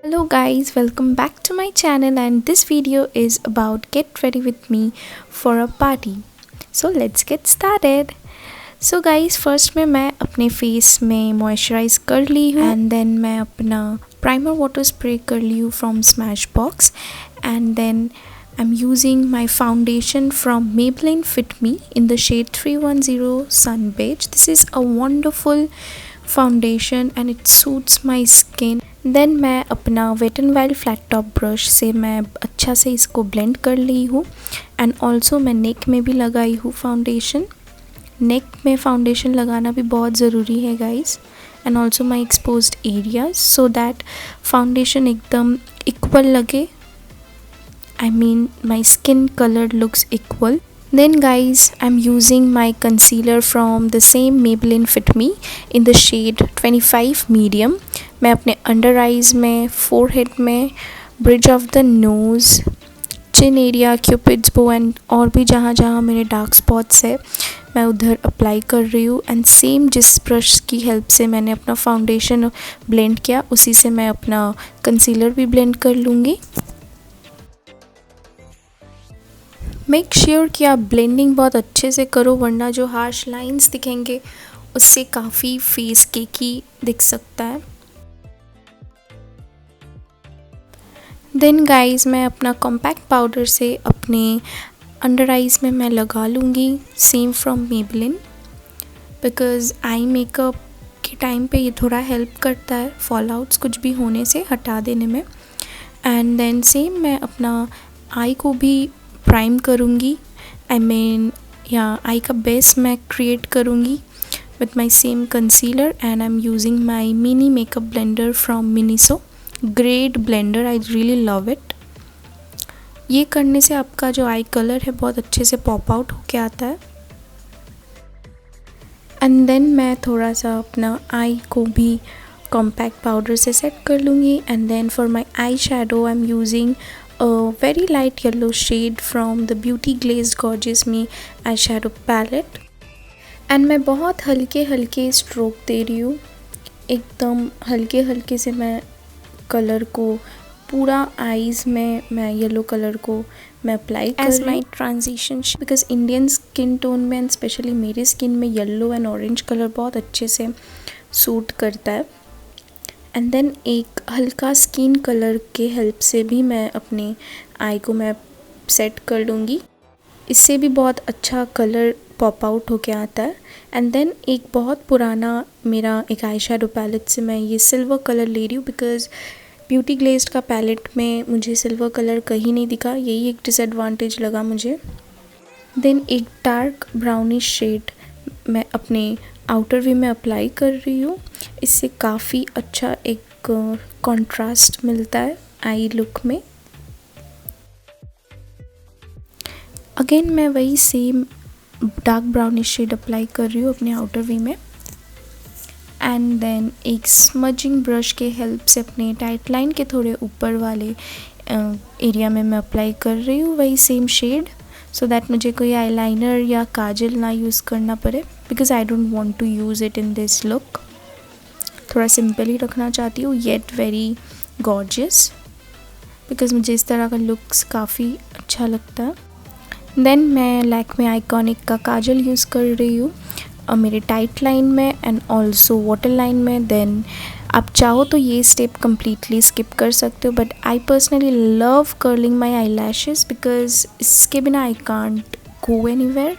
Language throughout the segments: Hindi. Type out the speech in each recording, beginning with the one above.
Hello guys, welcome back to my channel and this video is about get ready with me for a party. So let's get started. So guys, first में मैं अपने फेस में मॉइस्चराइज कर ली हूँ एंड देन मैं अपना प्राइमर वाटर स्प्रे कर ली हूँ from Smashbox and then I'm using my foundation from Maybelline Fit Me in the shade 310 Sun Beige. This is a wonderful foundation and it suits my skin. Then मैं अपना Wet n Wild flat top brush से मैं अच्छा से इसको ब्लेंड कर ली हूँ एंड ऑल्सो मैं नेक में भी लगाई हूँ फाउंडेशन. नेक में फाउंडेशन लगाना भी बहुत ज़रूरी है guys and also my exposed areas so that foundation एकदम इक्वल लगे. I mean my skin color looks equal. Then guys, I'm using my concealer from the same Maybelline Fit Me in the shade 25 medium. मैं अपने अंडर आइज में, forehead में, bridge of the nose, chin area, cupid's bow and और भी जहाँ जहाँ मेरे डार्क स्पॉट्स है मैं उधर अप्लाई कर रही हूँ. एंड सेम जिस ब्रश की हेल्प से मैंने अपना फाउंडेशन ब्लेंड किया उसी से मैं अपना कंसीलर भी ब्लेंड कर लूँगी. मेक श्योर कि आप ब्लेंडिंग बहुत अच्छे से करो वरना जो हार्श लाइंस दिखेंगे उससे काफ़ी फेस केकी दिख सकता है. देन गाइस मैं अपना कॉम्पैक्ट पाउडर से अपने अंडर आइज़ में मैं लगा लूँगी same from Maybelline because eye makeup के टाइम पे ये थोड़ा हेल्प करता है फॉल आउट्स कुछ भी होने से हटा देने में. एंड देन सेम मैं अपना आई को भी प्राइम करूँगी. आई मीन या आई का बेस मैं क्रिएट करूँगी with my same concealer and I am using my mini makeup blender from Miniso. Great blender, I really love it. ये करने से आपका जो आई कलर है बहुत अच्छे से पॉप आउट होके आता है. एंड देन मैं थोड़ा सा अपना आई को भी कॉम्पैक्ट पाउडर से सेट कर लूँगी. And then for my eye shadow I am using a very light yellow shade from the Beauty Glazed Gorgeous Me eyeshadow palette. And मैं बहुत हल्के हल्के स्ट्रोक दे रही हूँ. एकदम हल्के हल्के से मैं कलर को पूरा आईज़ में मैं येलो कलर को मैं अप्लाई कर as my transition because Indian skin tone में एंड स्पेशली मेरे स्किन में येलो एंड ऑरेंज कलर बहुत अच्छे से सूट करता है. एंड देन एक हल्का स्किन कलर के हेल्प से भी मैं अपने आई को मैं सेट कर लूँगी. इससे भी बहुत अच्छा कलर पॉप आउट होके आता है. एंड देन एक बहुत पुराना मेरा एक आई शैडो पैलेट से मैं ये सिल्वर कलर ले रही हूँ बिकॉज़ ब्यूटी ग्लेज्ड का पैलेट में मुझे सिल्वर कलर कहीं नहीं दिखा. यही एक डिसएडवांटेज लगा मुझे. देन एक डार्क ब्राउनिश शेड मैं अपने आउटर वी में अप्लाई कर रही हूँ. इससे काफ़ी अच्छा एक कंट्रास्ट मिलता है आई लुक में. अगेन मैं वही same dark brownish shade apply कर रही हूँ अपने आउटर वी में. एंड देन एक स्मजिंग ब्रश के हेल्प से अपने टाइट लाइन के थोड़े ऊपर वाले एरिया में मैं अप्लाई कर रही हूँ वही सेम शेड सो दैट मुझे कोई आईलाइनर या काजल ना यूज़ करना पड़े because I don't want to use it in this look. थोड़ा सिंपल ही रखना चाहती हूँ येट वेरी गॉर्जियस बिकॉज मुझे इस तरह का लुक्स काफ़ी अच्छा लगता है. देन मैं लैक्मे आइकॉनिक का काजल यूज़ कर रही हूँ मेरे टाइट लाइन में एंड ऑल्सो वाटर लाइन में. देन आप चाहो तो ये स्टेप कम्प्लीटली स्किप कर सकते हो but I personally love curling my I lashes because इसके बिना I can't go anywhere.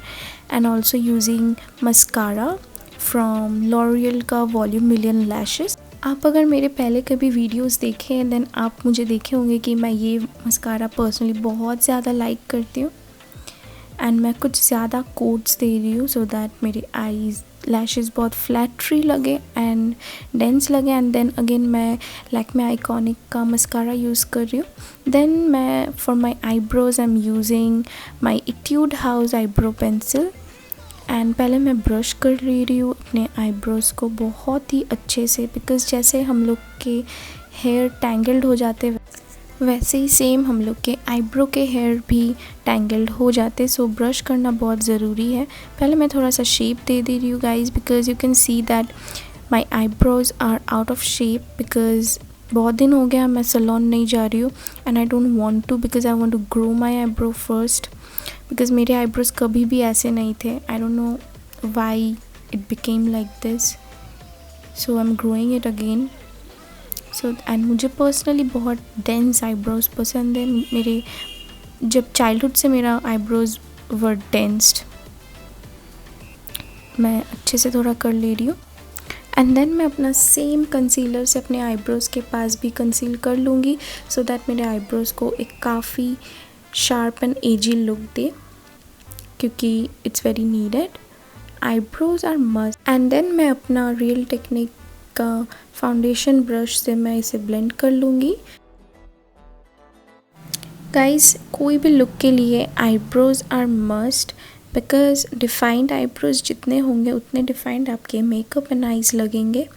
And also using mascara from L'Oréal का वॉल्यूम मिलियन लैशेज़. आप अगर मेरे पहले कभी वीडियोस देखें देन आप मुझे देखे होंगे कि मैं ये मस्कारा पर्सनली बहुत ज़्यादा लाइक करती हूँ. एंड मैं कुछ ज़्यादा कोट्स दे रही हूँ सो दैट मेरे आईज लैशेज़ बहुत फ्लैटरी लगे एंड डेंस लगे. एंड देन अगेन मैं लैक्मे आइकॉनिक का मस्कारा यूज़ कर रही हूँ. देन मैं for my eyebrows I am using my Etude House eyebrow pencil. And पहले मैं ब्रश कर ले रही हूँ अपने आईब्रोज़ को बहुत ही अच्छे से बिकॉज़ जैसे हम लोग के हेयर टैंगल्ड हो जाते वैसे ही सेम हम लोग के आईब्रो के हेयर भी टैंगल्ड हो जाते. सो ब्रश करना बहुत ज़रूरी है. पहले मैं थोड़ा सा शेप दे रही हूँ guys because you can see that my eyebrows are out of shape because बहुत दिन हो गया मैं सैलून नहीं जा रही हूँ and I don't want to because I want to grow my eyebrow first because मेरे आईब्रोज कभी भी ऐसे नहीं थे. I don't know why it became like this. So I am growing it again. So and मुझे पर्सनली बहुत डेंस आईब्रोज पसंद है. मेरे जब चाइल्डहुड से मेरा आईब्रोज वर डेंस्ड. मैं अच्छे से थोड़ा कर ले रही हूँ एंड देन मैं अपना सेम कंसीलर से अपने आईब्रोज़ के पास भी कंसील कर लूँगी सो दैट मेरे आईब्रोज़ को एक काफ़ी शार्प एंड एजी लुक दे क्योंकि it's very needed. Eyebrows are must. And then मैं अपना रियल टेक्निक का फाउंडेशन ब्रश से मैं इसे ब्लेंड कर लूँगी. गाइस, कोई भी लुक के लिए eyebrows are must because defined eyebrows जितने होंगे उतने डिफाइंड आपके मेकअप एंड आइज लगेंगे.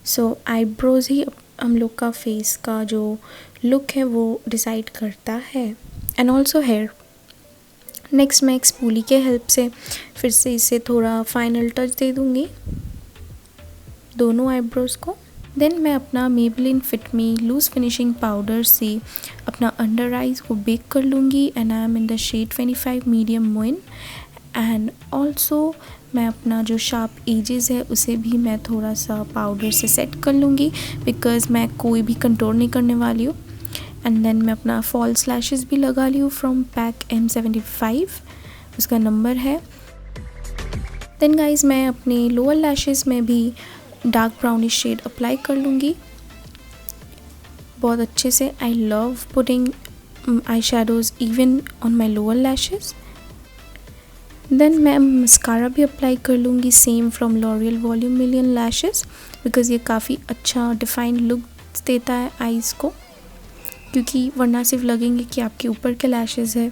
सो आईब्रोज ही हम लोग का फेस का जो लुक है वो डिसाइड करता है एंड ऑल्सो हेयर. नेक्स्ट मैं एक स्पूली के हेल्प से फिर से इसे थोड़ा फाइनल टच दे दूँगी दोनों आईब्रोज़ को. देन मैं अपना Maybelline Fit Me loose finishing powder से अपना अंडर आइज़ को बेक कर लूँगी and I am in the shade 25 medium मोइन. एंड ऑल्सो मैं अपना जो शार्प एजेस है उसे भी मैं थोड़ा सा पाउडर से सेट कर लूँगी बिकॉज़ मैं कोई भी कंटूर नहीं करने वाली हूँ. एंड देन मैं अपना फॉल्स लैशेस भी लगा ली हूँ फ्रॉम पैक M75, उसका नंबर है. देन गाइज मैं अपने लोअर लैशेस में भी डार्क ब्राउनिश शेड अप्लाई कर लूँगी बहुत अच्छे से. I love putting eye shadows even on my lower lashes. Then मैं मस्कारा भी अप्लाई कर लूँगी same from L'Oreal Volume Million Lashes because ये काफ़ी अच्छा डिफाइंड लुक देता है आईज़ को क्योंकि वरना सिर्फ लगेंगे कि आपके ऊपर के लैशेस है.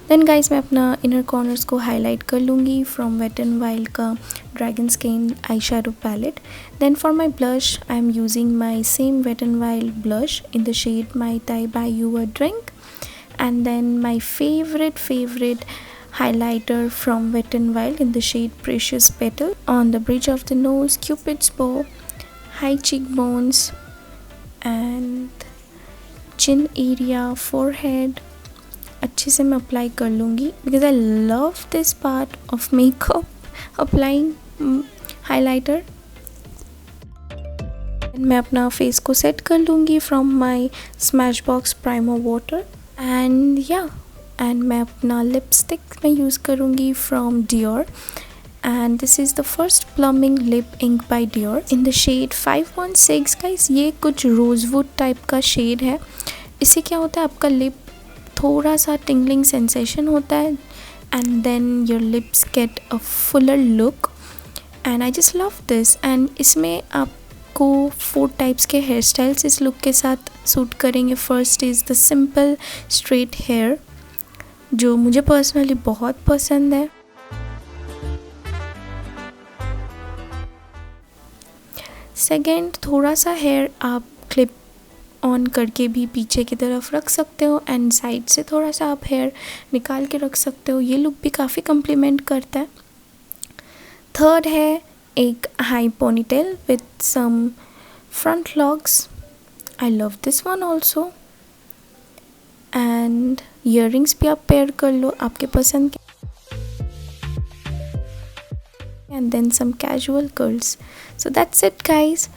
देन गाइस मैं अपना इनर कॉर्नर्स को हाईलाइट कर लूँगी फ्रॉम वेट एंड वाइल्ड का dragon skin eye shadow palette. Then for my blush I am using my same Wet and Wild blush in the shade mai tai buy you a drink. And then my favourite highlighter from Wet n Wild in the shade Precious Petal on the bridge of the nose, Cupid's bow, high cheekbones and chin area, forehead. अच्छे से मैं अप्लाई कर लूँगी because I love this part of makeup applying highlighter. मैं अपना फेस को सेट कर लूँगी from my Smashbox primer water and मैं अपना लिपस्टिक में यूज़ करूँगी from Dior and this is the first plumbing lip ink by Dior in the shade 516. Guys ये कुछ रोजवुड टाइप का शेड है. इससे क्या होता है आपका लिप थोड़ा सा टिंगलिंग सेंसेशन होता है and then your lips get a fuller look and I just love this. And इसमें आपको 4 टाइप्स के हेयर स्टाइल्स इस लुक के साथ सूट करेंगे. First is the simple straight hair जो मुझे पर्सनली बहुत पसंद है. सेकेंड थोड़ा सा हेयर आप क्लिप ऑन करके भी पीछे की तरफ रख सकते हो एंड साइड से थोड़ा सा आप हेयर निकाल के रख सकते हो. ये लुक भी काफ़ी कम्प्लीमेंट करता है. थर्ड है एक high ponytail with some front locks. I love this one also. And earrings भी आप पेयर कर लो आपके पसंद के. And then some casual curls. So that's it guys.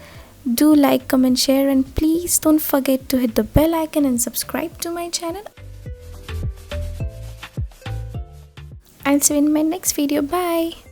Do like, comment, share and please don't forget to hit the bell icon and subscribe to my channel. I'll see you in my next video. Bye.